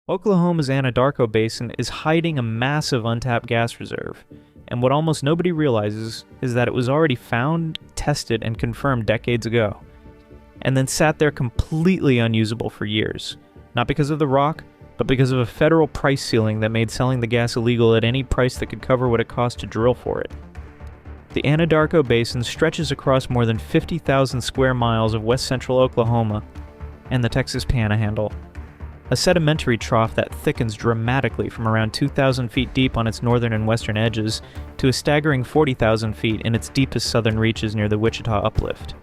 Oklahoma's Anadarko Basin is hiding a massive untapped gas reserve, and what almost nobody realizes is that it was already found, tested, and confirmed decades ago, and then sat there completely unusable for years, not because of the rock, but because of a federal price ceiling that made selling the gas illegal at any price that could cover what it cost to drill for it. The Anadarko Basin stretches across more than 50,000 square miles of west-central Oklahoma and the Texas Panhandle, a sedimentary trough that thickens dramatically from around 2,000 feet deep on its northern and western edges to a staggering 40,000 feet in its deepest southern reaches near the Wichita Uplift.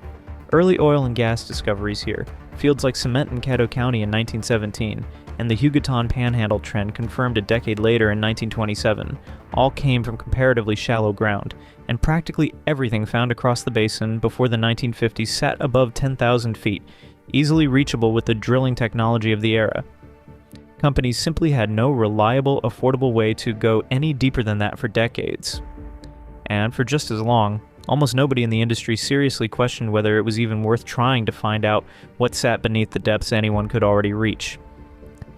Early oil and gas discoveries here, fields like Cement in Caddo County in 1917, and the Hugoton Panhandle trend confirmed a decade later in 1927, all came from comparatively shallow ground, and practically everything found across the basin before the 1950s sat above 10,000 feet, easily reachable with the drilling technology of the era. Companies simply had no reliable, affordable way to go any deeper than that for decades. And for just as long, almost nobody in the industry seriously questioned whether it was even worth trying to find out what sat beneath the depths anyone could already reach.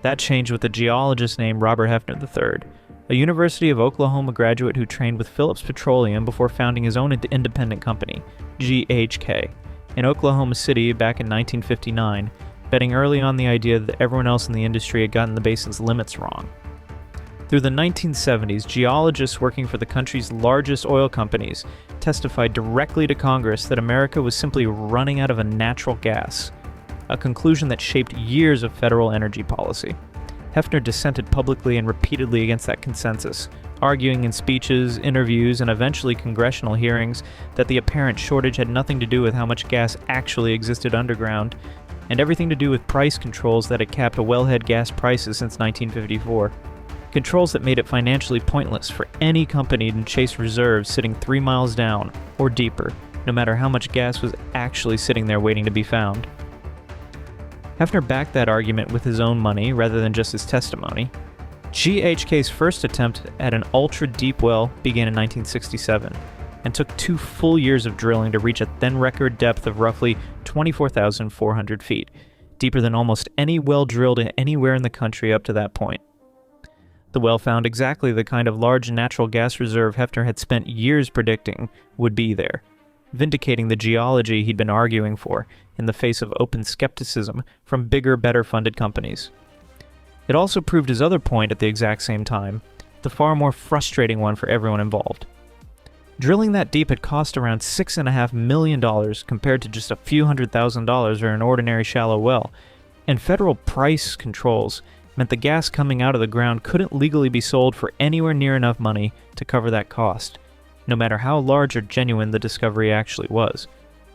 That changed with a geologist named Robert Hefner III, a University of Oklahoma graduate who trained with Phillips Petroleum before founding his own independent company, GHK, in Oklahoma City back in 1959, betting early on the idea that everyone else in the industry had gotten the basin's limits wrong. Through the 1970s, geologists working for the country's largest oil companies testified directly to Congress that America was simply running out of a natural gas, a conclusion that shaped years of federal energy policy. Hefner dissented publicly and repeatedly against that consensus, arguing in speeches, interviews, and eventually congressional hearings that the apparent shortage had nothing to do with how much gas actually existed underground, and everything to do with price controls that had capped wellhead gas prices since 1954. Controls that made it financially pointless for any company to chase reserves sitting 3 miles down or deeper, no matter how much gas was actually sitting there waiting to be found. Hefner backed that argument with his own money rather than just his testimony. GHK's first attempt at an ultra-deep well began in 1967, and took 2 full years of drilling to reach a then-record depth of roughly 24,400 feet, deeper than almost any well drilled anywhere in the country up to that point. The well found exactly the kind of large natural gas reserve Hefner had spent years predicting would be there, vindicating the geology he'd been arguing for in the face of open skepticism from bigger, better-funded companies. It also proved his other point at the exact same time, the far more frustrating one for everyone involved. Drilling that deep had cost around $6.5 million compared to just a few $100,000 or an ordinary shallow well, and federal price controls meant the gas coming out of the ground couldn't legally be sold for anywhere near enough money to cover that cost, no matter how large or genuine the discovery actually was.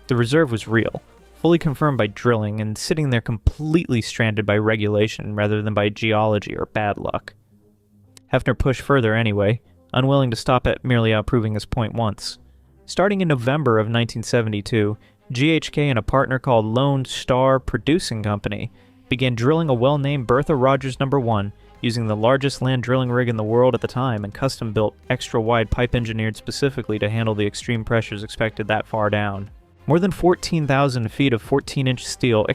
The reserve was real, fully confirmed by drilling, and sitting there completely stranded by regulation rather than by geology or bad luck. Hefner pushed further anyway, unwilling to stop at merely outproving his point once. Starting in November of 1972, GHK and a partner called Lone Star Producing Company began drilling a well named Bertha Rogers No. 1 using the largest land drilling rig in the world at the time and custom-built, extra-wide pipe engineered specifically to handle the extreme pressures expected that far down. More than 14,000 feet of 14-inch steel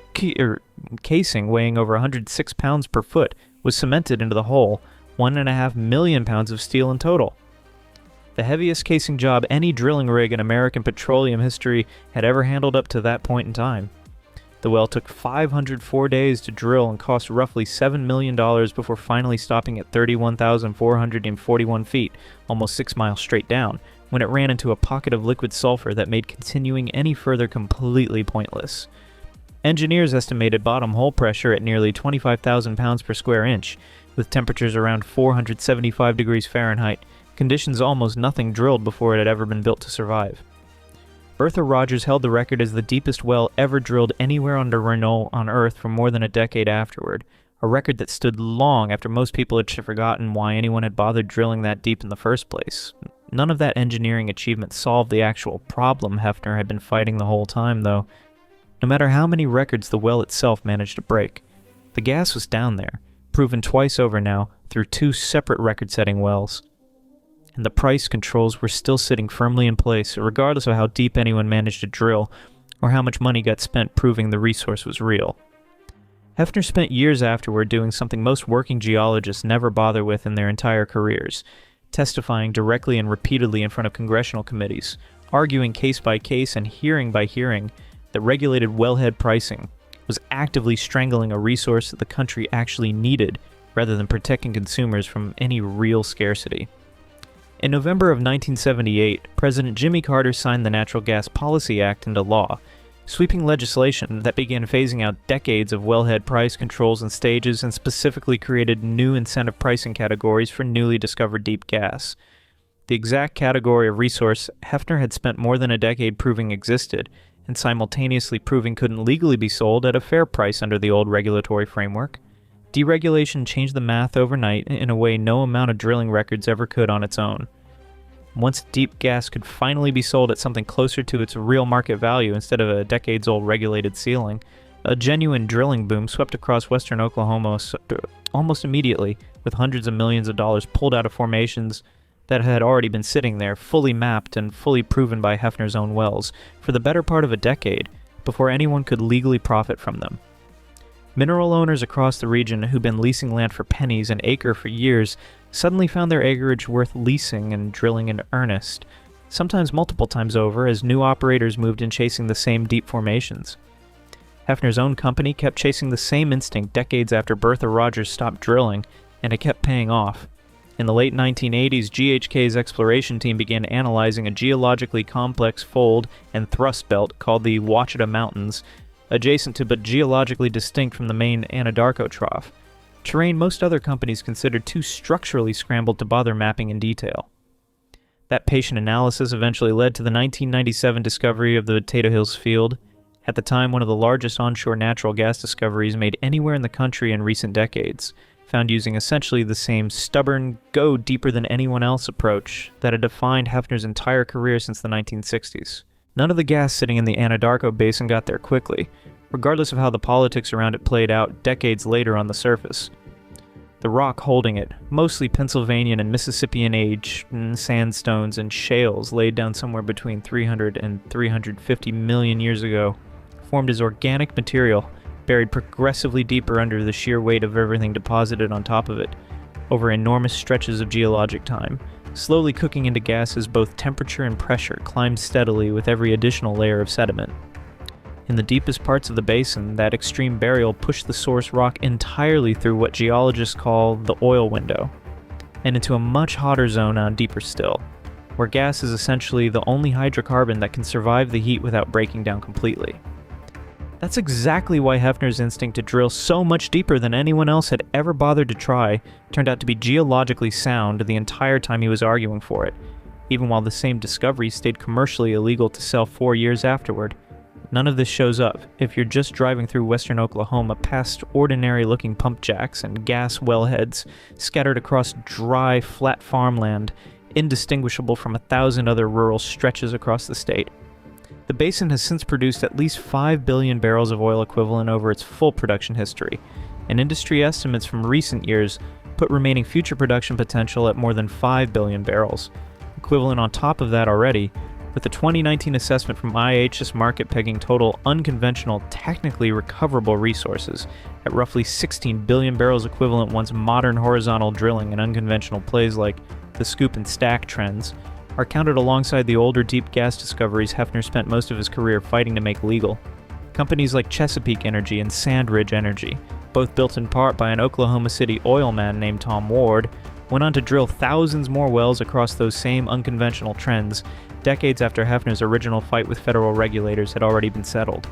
casing weighing over 106 pounds per foot was cemented into the hole, 1.5 million pounds of steel in total. The heaviest casing job any drilling rig in American petroleum history had ever handled up to that point in time. The well took 504 days to drill and cost roughly $7 million before finally stopping at 31,441 feet, almost 6 miles straight down, when it ran into a pocket of liquid sulfur that made continuing any further completely pointless. Engineers estimated bottom hole pressure at nearly 25,000 pounds per square inch, with temperatures around 475 degrees Fahrenheit, conditions almost nothing drilled before it had ever been built to survive. Bertha Rogers held the record as the deepest well ever drilled anywhere under Renault on Earth for more than a decade afterward, a record that stood long after most people had forgotten why anyone had bothered drilling that deep in the first place. None of that engineering achievement solved the actual problem Hefner had been fighting the whole time, though. No matter how many records the well itself managed to break, the gas was down there, proven twice over now through 2 separate record-setting wells. And the price controls were still sitting firmly in place, regardless of how deep anyone managed to drill, or how much money got spent proving the resource was real. Hefner spent years afterward doing something most working geologists never bother with in their entire careers, testifying directly and repeatedly in front of congressional committees, arguing case by case and hearing by hearing that regulated wellhead pricing was actively strangling a resource that the country actually needed rather than protecting consumers from any real scarcity. In November of 1978, President Jimmy Carter signed the Natural Gas Policy Act into law, sweeping legislation that began phasing out decades of wellhead price controls and stages and specifically created new incentive pricing categories for newly discovered deep gas. The exact category of resource Hefner had spent more than a decade proving existed, and simultaneously proving couldn't legally be sold at a fair price under the old regulatory framework. Deregulation changed the math overnight in a way no amount of drilling records ever could on its own. Once deep gas could finally be sold at something closer to its real market value instead of a decades-old regulated ceiling, a genuine drilling boom swept across western Oklahoma almost immediately, with hundreds of millions of dollars pulled out of formations that had already been sitting there, fully mapped and fully proven by Hefner's own wells, for the better part of a decade, before anyone could legally profit from them. Mineral owners across the region who'd been leasing land for pennies an acre for years suddenly found their acreage worth leasing and drilling in earnest, sometimes multiple times over as new operators moved in chasing the same deep formations. Hefner's own company kept chasing the same instinct decades after Bertha Rogers stopped drilling, and it kept paying off. In the late 1980s, GHK's exploration team began analyzing a geologically complex fold and thrust belt called the Ouachita Mountains, adjacent to but geologically distinct from the main Anadarko Trough, terrain most other companies considered too structurally scrambled to bother mapping in detail. That patient analysis eventually led to the 1997 discovery of the Potato Hills Field, at the time one of the largest onshore natural gas discoveries made anywhere in the country in recent decades, found using essentially the same stubborn, go deeper than anyone else approach that had defined Hefner's entire career since the 1960s. None of the gas sitting in the Anadarko Basin got there quickly, regardless of how the politics around it played out decades later on the surface. The rock holding it, mostly Pennsylvanian and Mississippian age sandstones and shales laid down somewhere between 300 and 350 million years ago, formed as organic material, buried progressively deeper under the sheer weight of everything deposited on top of it, over enormous stretches of geologic time, slowly cooking into gas as both temperature and pressure climbed steadily with every additional layer of sediment. In the deepest parts of the basin, that extreme burial pushed the source rock entirely through what geologists call the oil window, and into a much hotter zone on deeper still, where gas is essentially the only hydrocarbon that can survive the heat without breaking down completely. That's exactly why Hefner's instinct to drill so much deeper than anyone else had ever bothered to try turned out to be geologically sound the entire time he was arguing for it, even while the same discovery stayed commercially illegal to sell 4 years afterward. None of this shows up if you're just driving through western Oklahoma past ordinary-looking pump jacks and gas wellheads scattered across dry, flat farmland, indistinguishable from 1,000 other rural stretches across the state. The basin has since produced at least 5 billion barrels of oil equivalent over its full production history, and industry estimates from recent years put remaining future production potential at more than 5 billion barrels, equivalent on top of that already, with the 2019 assessment from IHS Markit pegging total unconventional, technically recoverable resources at roughly 16 billion barrels equivalent once modern horizontal drilling and unconventional plays like the scoop and stack trends are counted alongside the older deep gas discoveries Hefner spent most of his career fighting to make legal. Companies like Chesapeake Energy and Sand Ridge Energy, both built in part by an Oklahoma City oil man named Tom Ward, went on to drill thousands more wells across those same unconventional trends, decades after Hefner's original fight with federal regulators had already been settled.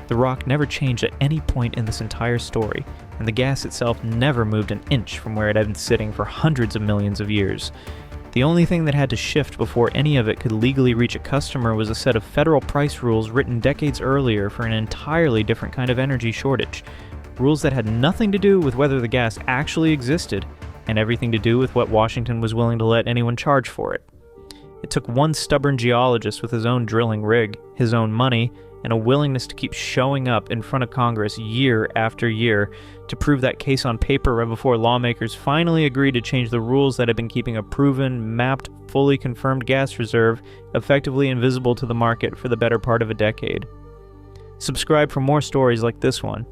The rock never changed at any point in this entire story, and the gas itself never moved an inch from where it had been sitting for hundreds of millions of years. The only thing that had to shift before any of it could legally reach a customer was a set of federal price rules written decades earlier for an entirely different kind of energy shortage. Rules that had nothing to do with whether the gas actually existed, and everything to do with what Washington was willing to let anyone charge for it. It took one stubborn geologist with his own drilling rig, his own money, and a willingness to keep showing up in front of Congress year after year to prove that case on paper right before lawmakers finally agreed to change the rules that had been keeping a proven, mapped, fully confirmed gas reserve effectively invisible to the market for the better part of a decade. Subscribe for more stories like this one.